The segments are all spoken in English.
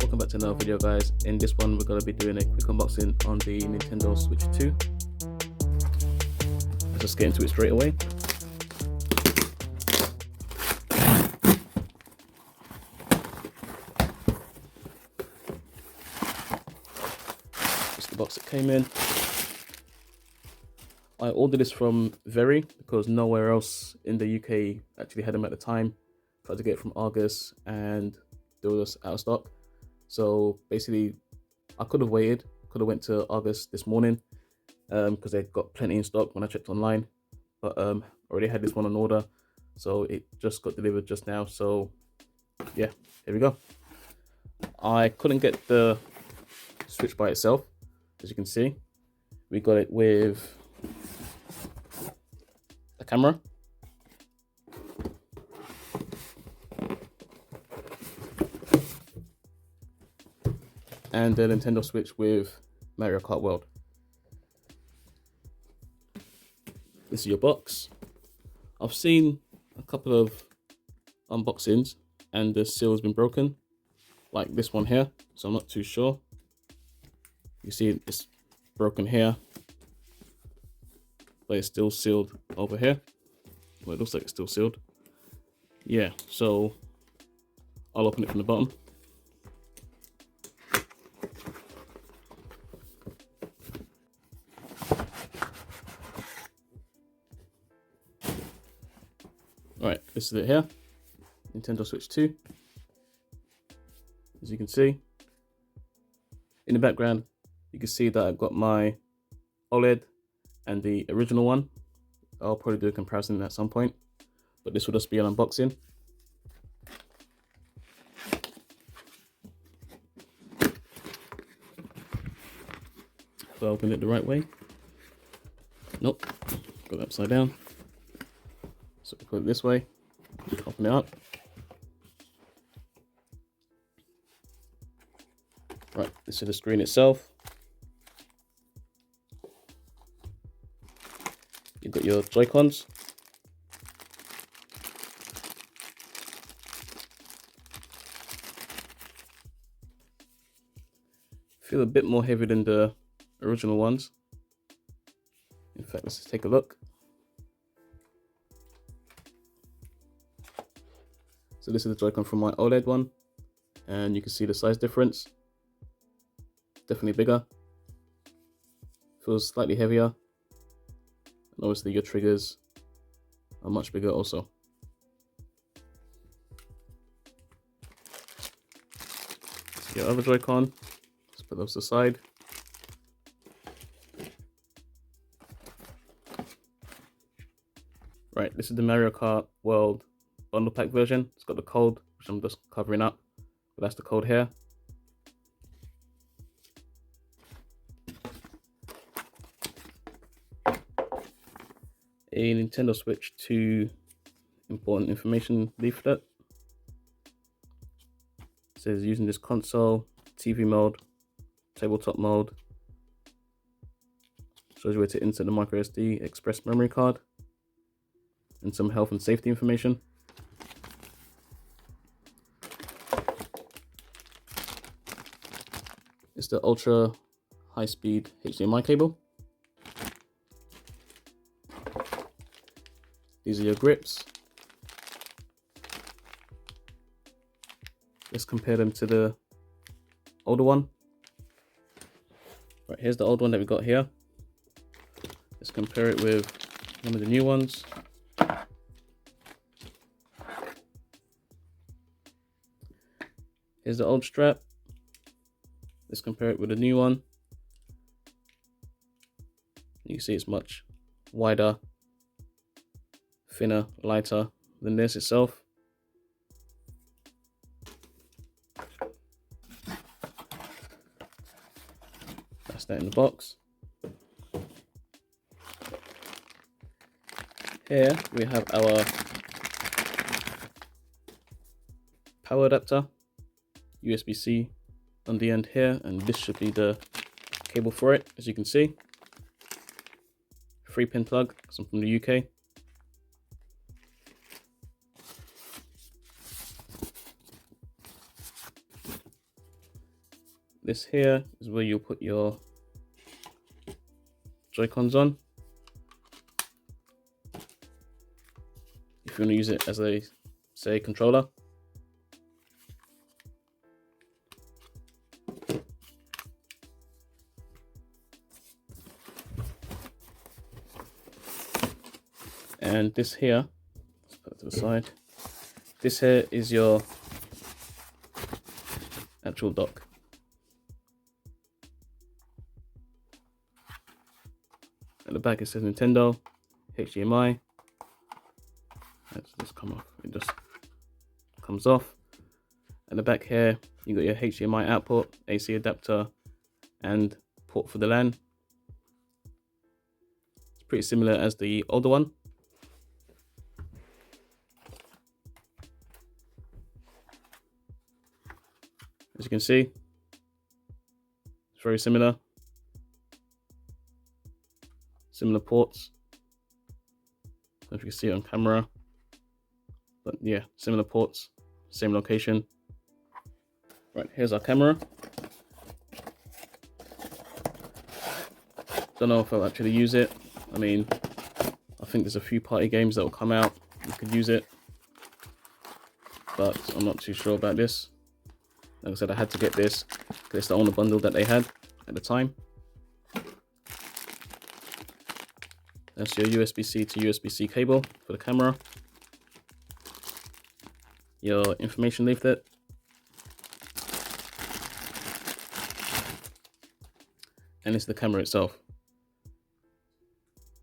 welcome back to another video, guys. In this one we're going to be doing a quick unboxing on the Nintendo Switch 2. Let's just get into it straight away. That's the box it came in. I ordered this from Very because nowhere else in the UK actually had them at the time. Tried to get it from Argus and they were just out of stock. So basically I could have waited, could have went to Argus this morning because they got plenty in stock when I checked online, but already had this one on order, so it just got delivered just now. So yeah, here we go. I couldn't get the Switch by itself. As you can see, we got it with a camera, and the Nintendo Switch with Mario Kart World. This is your box. I've seen a couple of unboxings and the seal has been broken, like this one here, so I'm not too sure. You see it's broken here, but it's still sealed over here. Well, it looks like it's still sealed. Yeah, so I'll open it from the bottom. Alright, this is it here. Nintendo Switch 2. As you can see, in the background, you can see that I've got my OLED and the original one. I'll probably do a comparison at some point, but this will just be an unboxing. So I opened it the right way. Nope, got it upside down. So we put it this way, open it up. Right, this is the screen itself. You've got your Joy-Cons. Feel a bit more heavy than the original ones. In fact, let's just take a look. So this is the Joy-Con from my OLED one, and you can see the size difference. Definitely bigger. Feels slightly heavier. And obviously your triggers are much bigger also. So your other Joy-Con, let's put those aside. Right, this is the Mario Kart World bundle pack version. It's got the code, which I'm just covering up, but that's the code here. A Nintendo Switch 2 important information leaflet. It says using this console, TV mode, tabletop mode. Shows you where to insert the micro SD express memory card, and some health and safety information. It's the ultra high speed HDMI cable. These are your grips. Let's compare them to the older one. Right, here's the old one that we got here. Let's compare it with one of the new ones. Here's the old strap. Let's compare it with the new one. You can see it's much wider, thinner, lighter than this itself. That's that in the box. Here we have our power adapter, USB-C on the end here, and this should be the cable for it. As you can see, 3-pin plug, some from the UK. this here is where you'll put your Joy-Cons on. If you want to use it as a, say, controller. And this here, let's put it to the side. This here is your actual dock. At the back it says Nintendo, HDMI. Let's just come off. It just comes off. At the back here, you got your HDMI output, AC adapter, and port for the LAN. It's pretty similar as the older one. As you can see, it's very similar. Similar ports. I don't know if you can see it on camera. But yeah, similar ports, same location. Right, here's our camera. Don't know if I'll actually use it. I mean, I think there's a few party games that will come out. You could use it. But I'm not too sure about this. Like I said, I had to get this because it's the only bundle that they had at the time. That's your USB-C to USB-C cable for the camera. Your information leaflet. And it's the camera itself.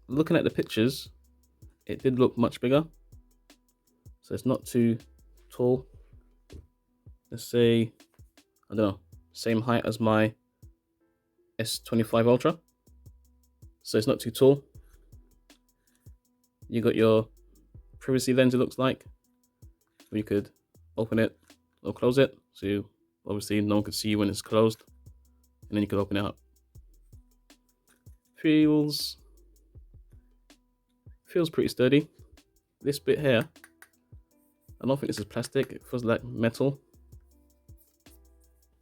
Looking at the pictures, it did look much bigger. So it's not too tall. Let's say, I don't know, same height as my S25 Ultra. So it's not too tall. You got your privacy lens, it looks like. You could open it or close it. So obviously no one could see you when it's closed. And then you could open it up. Feels pretty sturdy. This bit here, I don't think this is plastic. It feels like metal.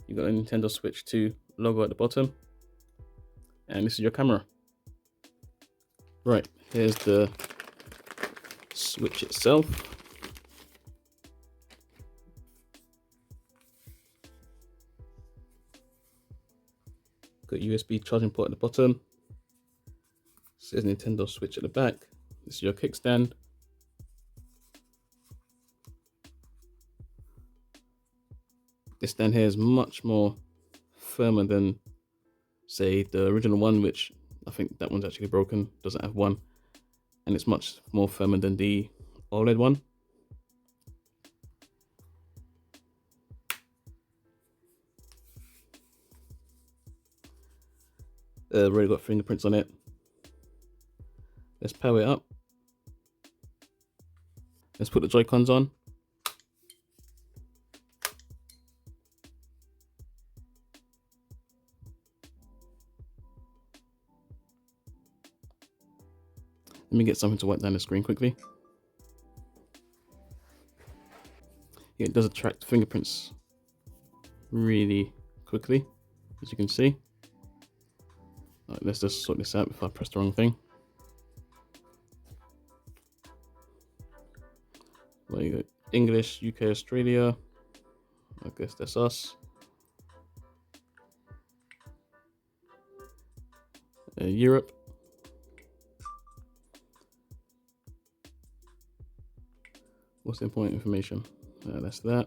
You got a Nintendo Switch 2 logo at the bottom. And this is your camera. Right, here's the Switch itself. Got USB charging port at the bottom. It says Nintendo Switch at the back. This is your kickstand. This stand here is much more firmer than, say, the original one, which I think that one's actually broken, doesn't have one. And it's much more firmer than the OLED one. Already got fingerprints on it. Let's power it up. Let's put the Joy-Cons on. Let me get something to wipe down the screen quickly. Yeah, it does attract fingerprints really quickly, as you can see. Right, let's just sort this out before I press the wrong thing. Well, you got English, UK, Australia. I guess that's us. Europe. What's the important information? That's that.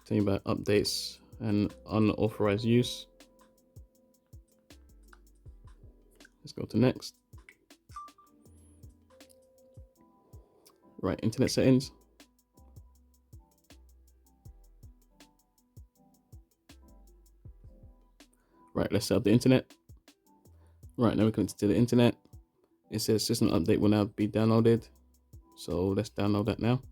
Telling about updates and unauthorized use. Let's go to next. Right, internet settings. Right, let's set up the internet. Right, now we're connected to the internet. It says system update will now be downloaded. So let's download that now.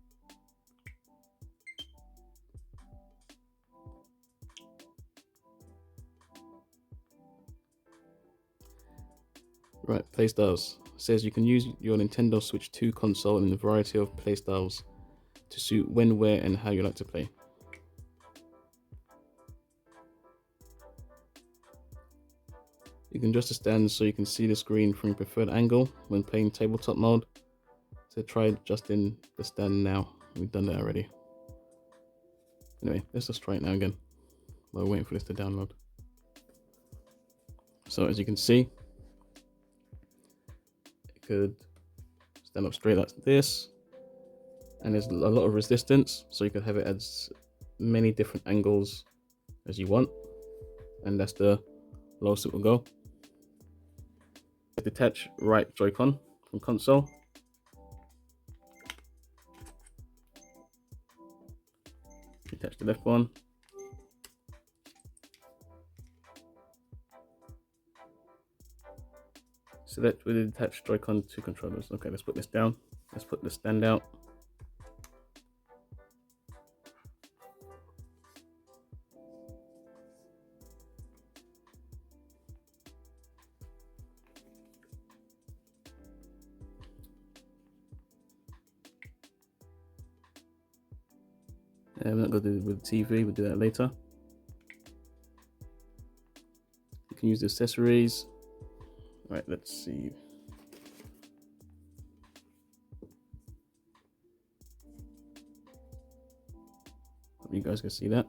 Right, playstyles. It says you can use your Nintendo Switch 2 console in a variety of playstyles to suit when, where, and how you like to play. You can adjust the stand so you can see the screen from your preferred angle when playing tabletop mode. So try adjusting the stand now. We've done that already. Anyway, let's just try it now again while we're waiting for this to download. So as you can see, it could stand up straight like this, and there's a lot of resistance, so you can have it as many different angles as you want, and that's the lowest it will go. Detach right Joy-Con from console. Detach the left one. Select with the detached Joy-Con 2 controllers. Okay, let's put this down. Let's put the stand out. I'm not going to do it with the TV, we'll do that later. You can use the accessories. Right, let's see. Hope you guys can see that.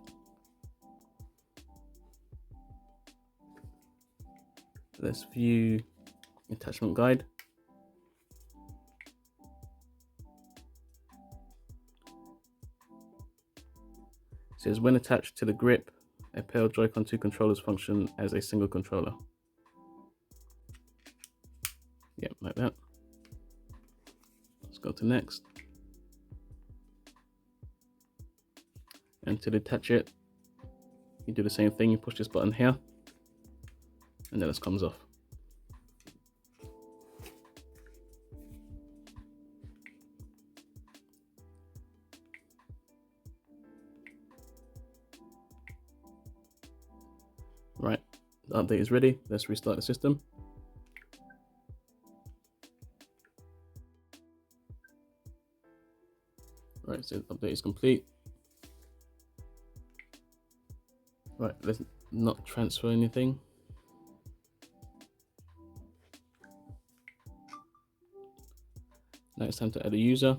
Let's view attachment guide. It says when attached to the grip, a pair of Joy-Con 2 controllers function as a single controller. Yep, like that. Let's go to next. And to detach it, you do the same thing. You push this button here, and then this comes off. Right, the update is ready. Let's restart the system. Right, so the update is complete. Right, let's not transfer anything. Now it's time to add a user.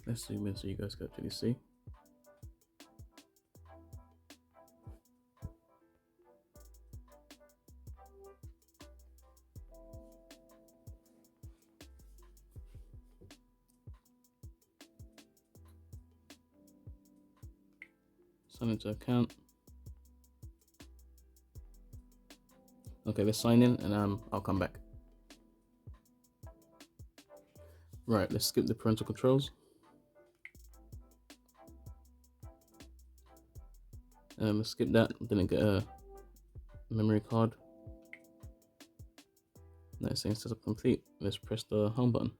Let's zoom in so you guys can actually see. Sign into account. Okay, let's sign in and I'll come back. Right, let's skip the parental controls. Let's skip that. Didn't get a memory card. Now it's saying setup complete. Let's press the home button.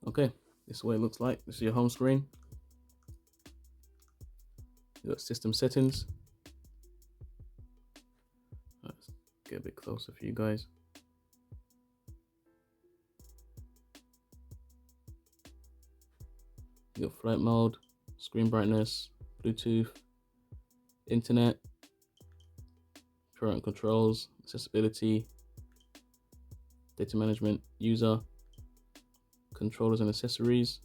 Okay, this is what it looks like. This is your home screen. You got system settings. Let's get a bit closer for you guys. You got flight mode, screen brightness, Bluetooth, internet, parental controls, accessibility, data management, user, controllers and accessories.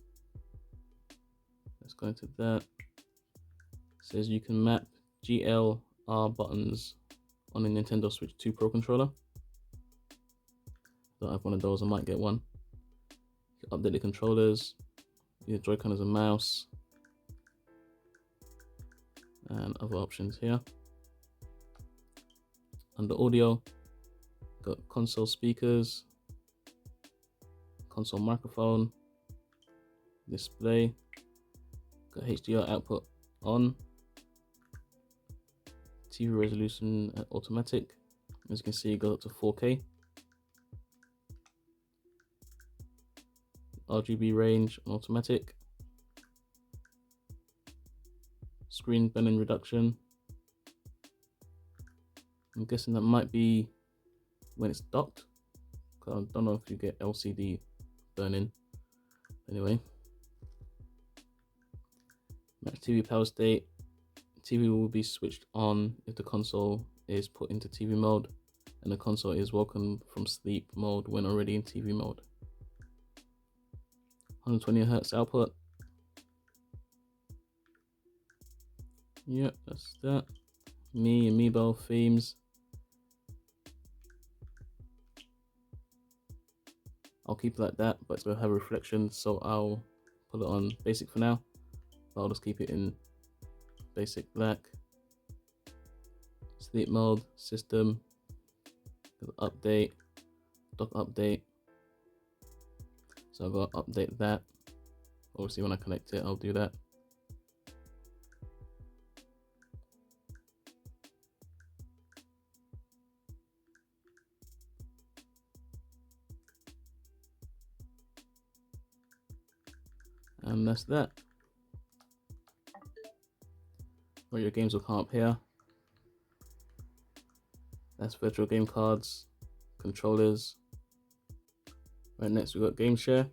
Let's go into that. It says you can map GLR buttons on a Nintendo Switch 2 Pro controller. Don't have one of those, I might get one. You can update the controllers, your Joy-Con as a mouse, and other options here. Under audio, got console speakers, console microphone, display, got HDR output on, TV resolution automatic. As you can see, it goes up to 4K. RGB range on automatic. Screen burn-in reduction. I'm guessing that might be when it's docked. I don't know if you get LCD burn-in. Anyway. Match TV power state. TV will be switched on if the console is put into TV mode, and the console is woken from sleep mode when already in TV mode. 120 Hz output. Yep, that's that. Amiibo themes. I'll keep it like that, but it's gonna have a reflection, so I'll put it on basic for now. But I'll just keep it in basic black. Sleep mode, system, update, dock update. So I've got to update that. Obviously when I connect it, I'll do that. And that's that. All your games will come up here. That's virtual game cards, controllers. Right, next we've got game share.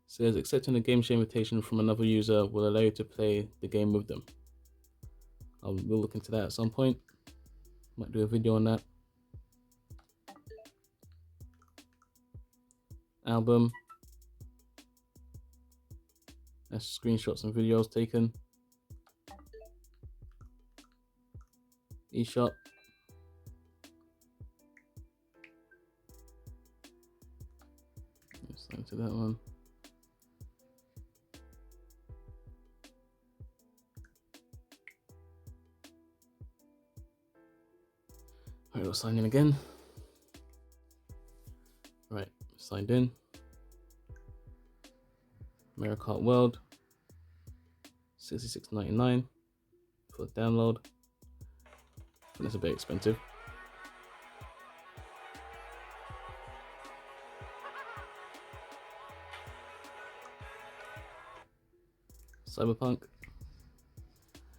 Says accepting a game share invitation from another user will allow you to play the game with them. We'll look into that at some point. Might do a video on that. Album. That's screenshots and videos taken. eShop. Let's go to that one. Alright, we'll sign in again. Right, signed in. Mario Kart World. $66.99 for the download. And it's a bit expensive. Cyberpunk.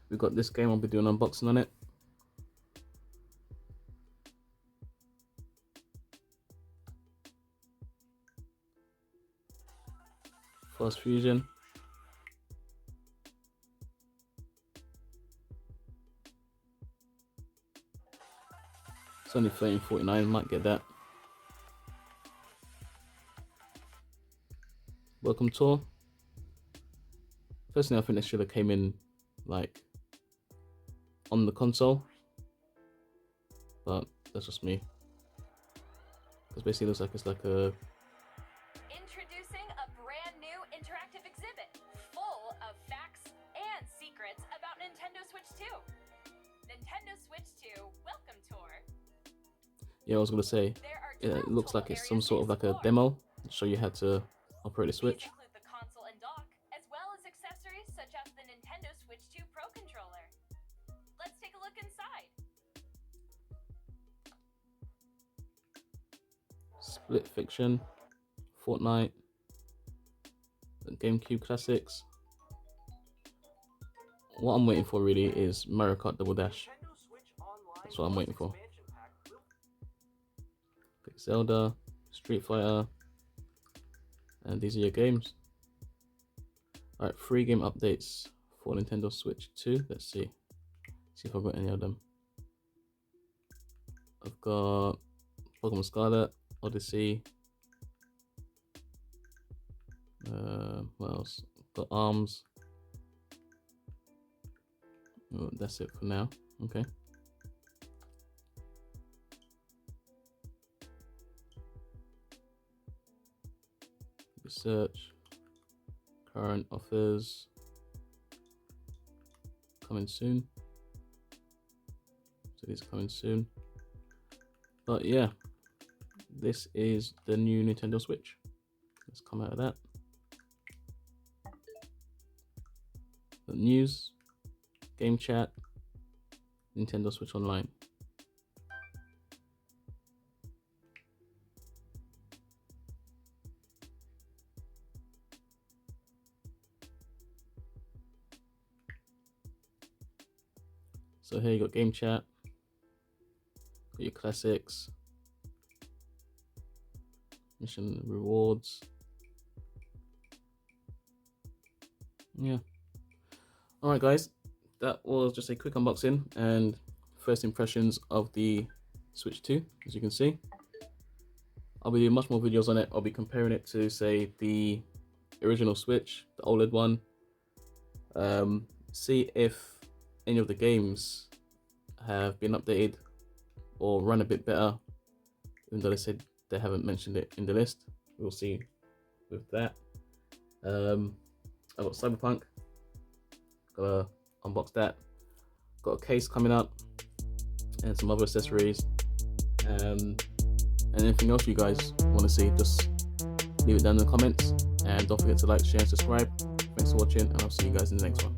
We've got this game, I'll be doing an unboxing on it. Fast Fusion. It's only $13.49, might get that. Welcome Tour. Personally, I think this should have came in like on the console, but that's just me. Because basically it looks like it's like a Introducing a brand new interactive exhibit full of facts and secrets about Nintendo Switch 2. Nintendo Switch 2 Welcome Tour. yeah, I was gonna say it looks like it's some sort of like a demo to show you how to operate the Switch. These include the console and dock, as well as accessories such as the Nintendo Switch 2 Pro controller. Let's take a look inside. Split Fiction, Fortnite, the GameCube classics. What I'm waiting for really is Mario Kart Double Dash. That's what I'm waiting for. Zelda, Street Fighter, and these are your games. Alright, free game updates for Nintendo Switch 2. Let's see if I've got any of them. I've got Pokemon Scarlet, Odyssey. What else? Got ARMS. Oh, that's it for now. Okay. Research. Current offers. Coming soon. So these are coming soon. But yeah, this is the new Nintendo Switch. Let's come out of that. The news, game chat, Nintendo Switch Online. So here you got game chat, got your classics, mission rewards. Yeah. Alright guys, that was just a quick unboxing and first impressions of the Switch 2, as you can see. I'll be doing much more videos on it. I'll be comparing it to, say, the original Switch, the OLED one. See if any of the games have been updated or run a bit better, even though they said they haven't mentioned it in the list. We'll see with that. I've got Cyberpunk, gotta unbox that. Got a case coming up and some other accessories. And anything else you guys want to see, just leave it down in the comments. And don't forget to like, share, and subscribe. Thanks for watching, and I'll see you guys in the next one.